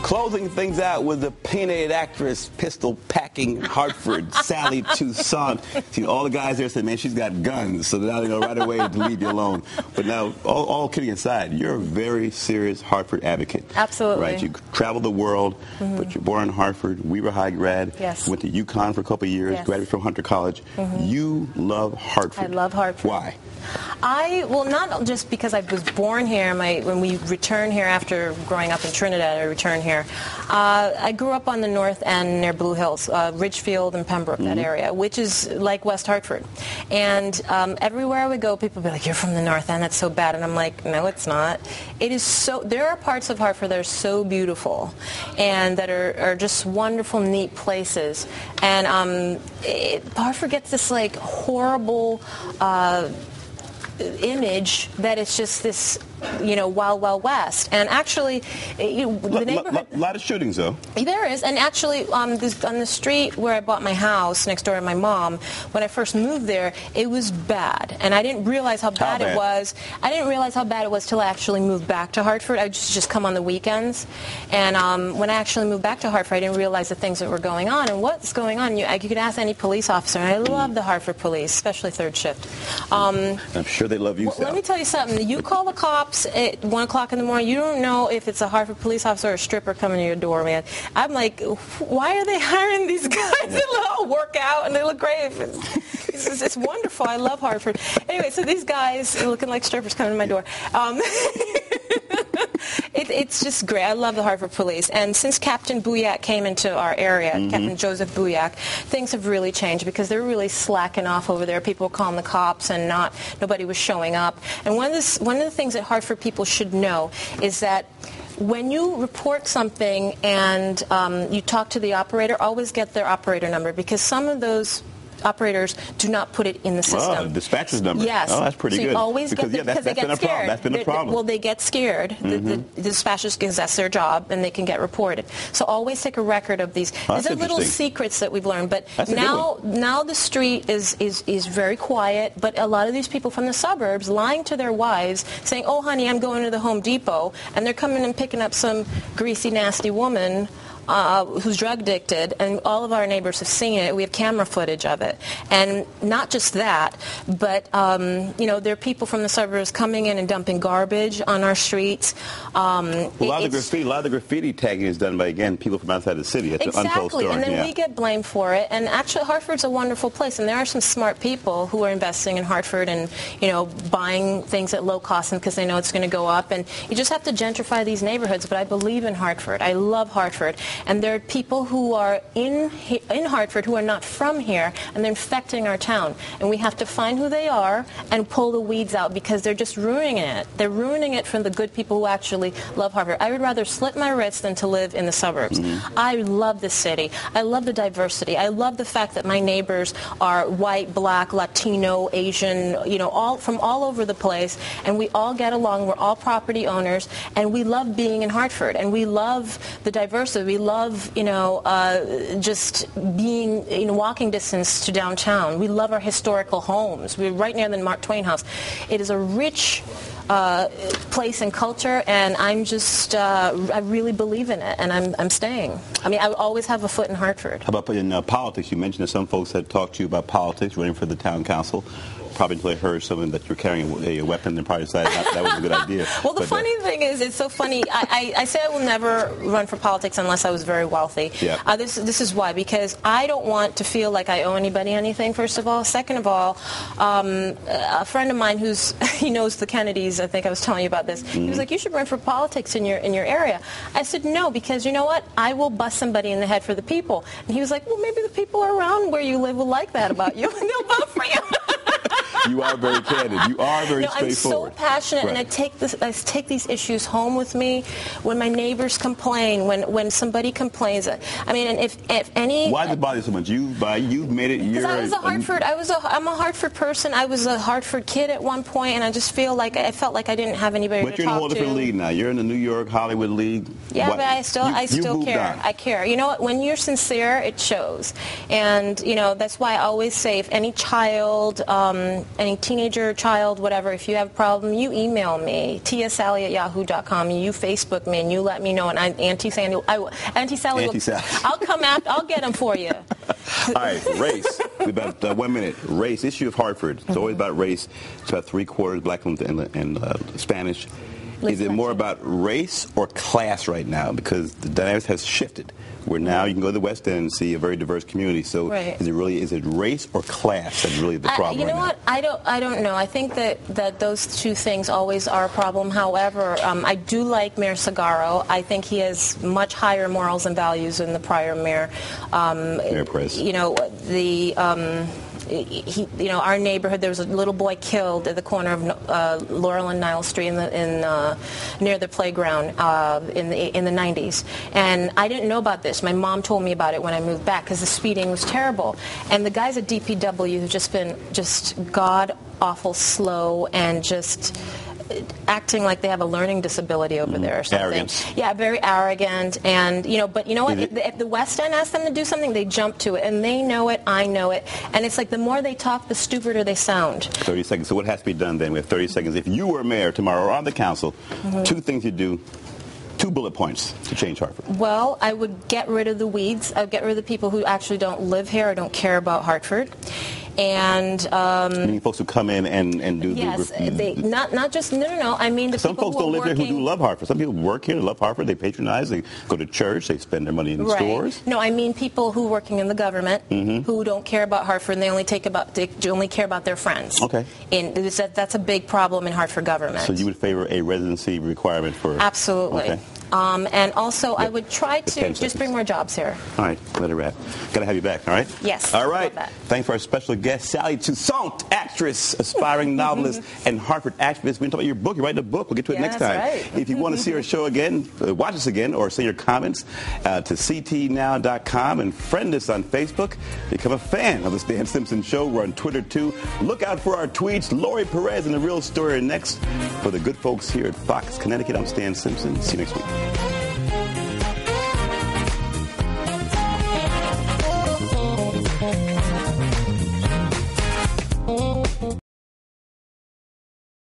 Closing things out with the opinionated actress, pistol-packing Hartford, Sallie Toussaint. See, all the guys there said, man, she's got guns, so now they know right away to leave you alone. But now, all kidding aside, you're a very serious Hartford advocate. Absolutely. Right? You travel the world, but you're born in Hartford, Weaver High grad, yes. went to UConn for a couple of years, yes. graduated from Hunter College. You love Hartford. I love Hartford. Why? Well, not just because I was born here. When we returned here after growing up in Trinidad, I returned here. I grew up on the north end near Blue Hills, Ridgefield and Pembroke, that area, which is like West Hartford. And everywhere I would go, people would be like, "You're from the north end, that's so bad." And I'm like, "No, it's not. It is so." There are parts of Hartford that are so beautiful and that are just wonderful, neat places. And Hartford gets this like horrible image that it's just this, wild, wild west. And actually, the neighborhood... A lot of shootings, though. There is. And actually, on the street where I bought my house, next door to my mom, when I first moved there, it was bad. And I didn't realize how bad it was. I didn't realize how bad it was till I actually moved back to Hartford. I would just come on the weekends. And when I actually moved back to Hartford, I didn't realize the things that were going on. And what's going on? You could ask any police officer. And I love the Hartford police, especially third shift. I'm sure they love you, well, let me tell you something. You call the cops at 1 o'clock in the morning, you don't know if it's a Hartford police officer or a stripper coming to your door, man. I'm like, why are they hiring these guys? They all work out and they look great. It's wonderful. I love Hartford. Anyway, so these guys looking like strippers coming to my door. It's just great. I love the Hartford police. And since Captain Bouillac came into our area, Captain Joseph Bouillac, things have really changed because they're really slacking off over there. People were calling the cops and nobody was showing up. And one of the things that Hartford people should know is that when you report something and you talk to the operator, always get their operator number, because some of those operators do not put it in the system. Oh, dispatcher's number. Yes. Oh, that's pretty good. So you always get because they get scared. That's been a problem. Well, they get scared. The dispatchers, because that's their job, and they can get reported. So always take a record of these. Oh, these are little secrets that we've learned. But now the street is very quiet. But a lot of these people from the suburbs lying to their wives, saying, "Oh, honey, I'm going to the Home Depot," and they're coming and picking up some greasy, nasty woman who's drug addicted, and all of our neighbors have seen it. We have camera footage of it. And not just that, but, there are people from the suburbs coming in and dumping garbage on our streets. A lot of the graffiti tagging is done by, again, people from outside the city. It's an untold story. And then we get blamed for it. And actually, Hartford's a wonderful place, and there are some smart people who are investing in Hartford and, buying things at low cost because they know it's going to go up. And you just have to gentrify these neighborhoods. But I believe in Hartford. I love Hartford. And there are people who are in Hartford who are not from here, and they're infecting our town. And we have to find who they are and pull the weeds out, because they're just ruining it. They're ruining it for the good people who actually love Hartford. I would rather slit my wrists than to live in the suburbs. I love the city. I love the diversity. I love the fact that my neighbors are white, black, Latino, Asian, from all over the place. And we all get along. We're all property owners. And we love being in Hartford. And we love the diversity. We love, just being in walking distance to downtown. We love our historical homes. We're right near the Mark Twain House. It is a rich place and culture, and I'm just, I really believe in it, and I'm staying. I mean, I always have a foot in Hartford. How about in politics? You mentioned that some folks had talked to you about politics, running for the town council. Probably until they heard something that you're carrying a weapon, and probably decided that was a good idea. Well, the funny thing is, it's so funny. I say I will never run for politics unless I was very wealthy. Yeah. This is why, because I don't want to feel like I owe anybody anything, first of all. Second of all, a friend of mine he knows the Kennedys, I think I was telling you about this, he was like, "You should run for politics in your area." I said, "No, because you know what? I will bust somebody in the head for the people." And he was like, "Well, maybe the people around where you live will like that about you, and they'll vote for you." You are very candid. You are very straightforward. I'm so passionate, and I take these issues home with me. When my neighbors complain, when somebody complains, I mean, and if any. Why does it bother you so much? You've made it. Because I'm a Hartford person. I was a Hartford kid at one point, and I just felt like I didn't have anybody to talk to. But you're in a whole different league now. You're in the New York Hollywood league. Yeah, but I still care. On. I care. You know what? When you're sincere, it shows. And that's why I always say, if any child any teenager, child, whatever, if you have a problem, you email me, tsally@yahoo.com, and you Facebook me, and you let me know, and Auntie Sally, I'll come after, I'll get them for you. All right, race. About 1 minute. Race, issue of Hartford. It's always about race. It's about 3/4 black and Spanish. Is it more about race or class right now? Because the dynamics has shifted. Where now you can go to the West End and see a very diverse community. So is it race or class that's really the problem? You know what? I don't know. I think that those two things always are a problem. However, I do like Mayor Segarro. I think he has much higher morals and values than the prior mayor. Mayor Perez. You know, our neighborhood, there was a little boy killed at the corner of Laurel and Nile Street near the playground in the 90s. And I didn't know about this. My mom told me about it when I moved back because the speeding was terrible. And the guys at DPW have just been god-awful slow and just acting like they have a learning disability over there or something. Arrogance. Yeah, very arrogant. And, but you know what? If the West End asks them to do something, they jump to it. And they know it, I know it. And it's like the more they talk, the stupider they sound. 30 seconds. So what has to be done then? We have 30 seconds. If you were mayor tomorrow or on the council, 2 things you'd do. 2 bullet points to change Hartford. Well, I would get rid of the weeds. I would get rid of the people who actually don't live here or don't care about Hartford. And meaning folks who come in and do not just no. I mean the some people folks who don't live working, here who do love Hartford. Some people work here, love Hartford, they patronize, they go to church, they spend their money in stores. No, I mean people who working in the government who don't care about Hartford and they only care about their friends. Okay. And that's a big problem in Hartford government. So you would favor a residency requirement for absolutely. Okay. And also, I would try to just bring more jobs here. All right, let it wrap. Got to have you back, all right? Yes. All right. Thanks for our special guest, Sallie Toussaint, actress, aspiring novelist, and Hartford activist. We're going to talk about your book. You're writing a book. We'll get to it next time. Right. If you want to see our show again, watch us again, or send your comments to ctnow.com and friend us on Facebook. Become a fan of the Stan Simpson Show. We're on Twitter, too. Look out for our tweets. Lori Perez and The Real Story are next. For the good folks here at Fox, Connecticut, I'm Stan Simpson. See you next week.